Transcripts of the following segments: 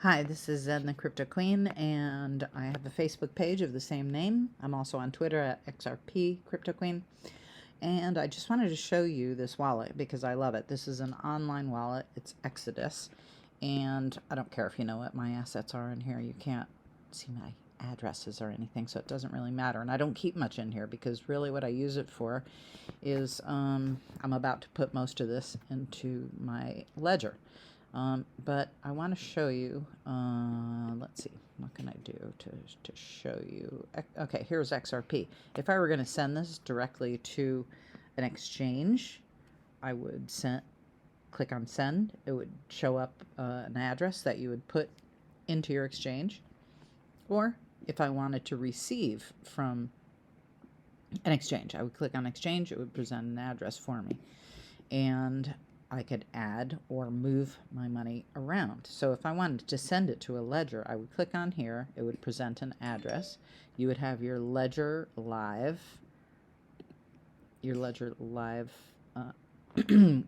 Hi, this is Zen the Crypto Queen, and I have a Facebook page of the same name. I'm also on Twitter at XRP Crypto Queen, and I just wanted to show you this wallet because I love it. This is an online wallet. It's Exodus, and I don't care if you know what my assets are in here. You can't see my addresses or anything, so it doesn't really matter. And I don't keep much in here because really what I use it for is I'm about to put most of this into my ledger. But I want to show you, let's see, what can I do to show you? Okay, here's XRP. If I were going to send this directly to an exchange, I would click on send. It would show up an address that you would put into your exchange. Or if I wanted to receive from an exchange, I would click on exchange. It would present an address for me. And I could add or move my money around. So if I wanted to send it to a ledger, I would click on here. It would present an address. You would have your ledger live,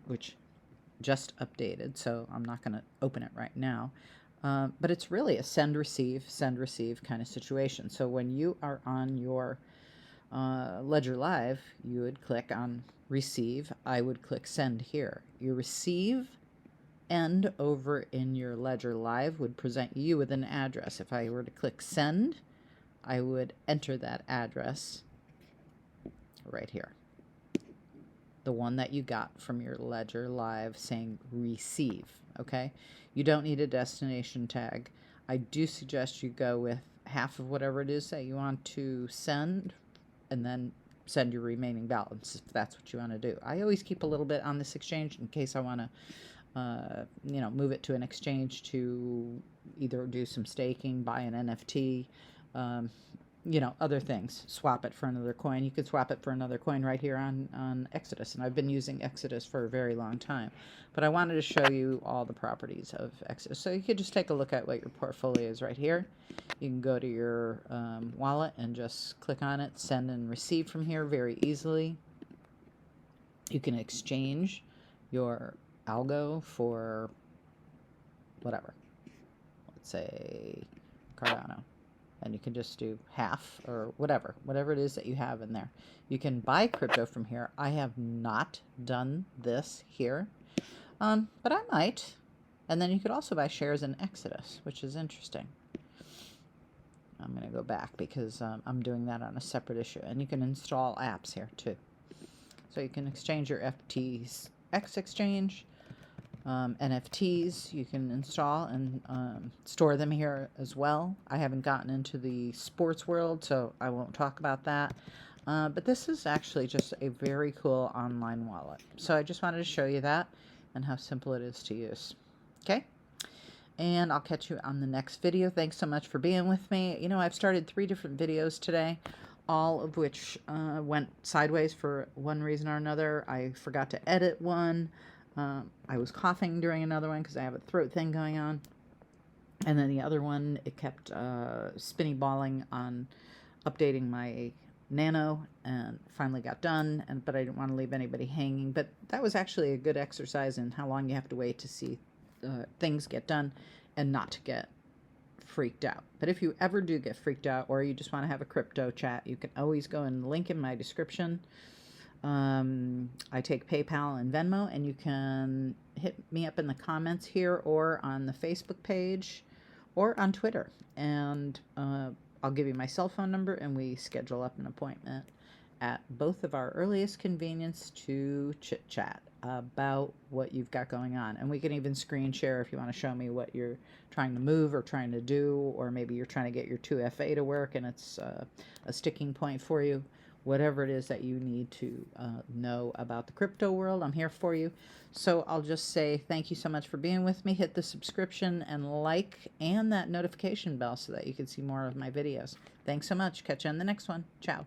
which just updated. So I'm not going to open it right now. But it's really a send, receive kind of situation. So when you are on your Ledger Live, you would click on receive. I would click send here. Your receive end over in your Ledger Live would present you with an address. If I were to click send, I would enter that address right here. The one that you got from your Ledger Live saying receive, okay? You don't need a destination tag. I do suggest you go with half of whatever it is that you want to send and then send your remaining balance if that's what you want to do. I always keep a little bit on this exchange in case I want to, move it to an exchange to either do some staking, buy an NFT, other things, swap it for another coin. You could swap it for another coin right here on Exodus, and I've been using Exodus for a very long time. But I wanted to show you all the properties of Exodus. So you could just take a look at what your portfolio is right here. You can go to your wallet and just click on it, send and receive from here very easily. You can exchange your algo for whatever. Let's say Cardano. And you can just do half or whatever it is that you have in there. You can buy crypto from here. I have not done this here, but I might. And then you could also buy shares in Exodus, which is interesting. I'm going to go back because I'm doing that on a separate issue. And you can install apps here too. So you can exchange your FTX exchange. NFTs you can install and store them here as well. I haven't gotten into the sports world, so I won't talk about that. But this is actually just a very cool online wallet. So I just wanted to show you that and how simple it is to use. Okay? And I'll catch you on the next video. Thanks so much for being with me. You know, I've started 3 different videos today, all of which went sideways for one reason or another. I forgot to edit one. I was coughing during another one because I have a throat thing going on. And then the other one, it kept spinny balling on updating my Nano and finally got done. But I didn't want to leave anybody hanging. But that was actually a good exercise in how long you have to wait to see things get done and not to get freaked out. But if you ever do get freaked out or you just want to have a crypto chat, you can always go and link in my description. I take PayPal and Venmo, and you can hit me up in the comments here or on the Facebook page or on Twitter. And I'll give you my cell phone number, and we schedule up an appointment at both of our earliest convenience to chit-chat about what you've got going on. And we can even screen share if you want to show me what you're trying to move or trying to do, or maybe you're trying to get your 2FA to work and it's a sticking point for you. Whatever it is that you need to know about the crypto world, I'm here for you. So I'll just say thank you so much for being with me. Hit the subscription and like and that notification bell so that you can see more of my videos. Thanks so much. Catch you on the next one. Ciao.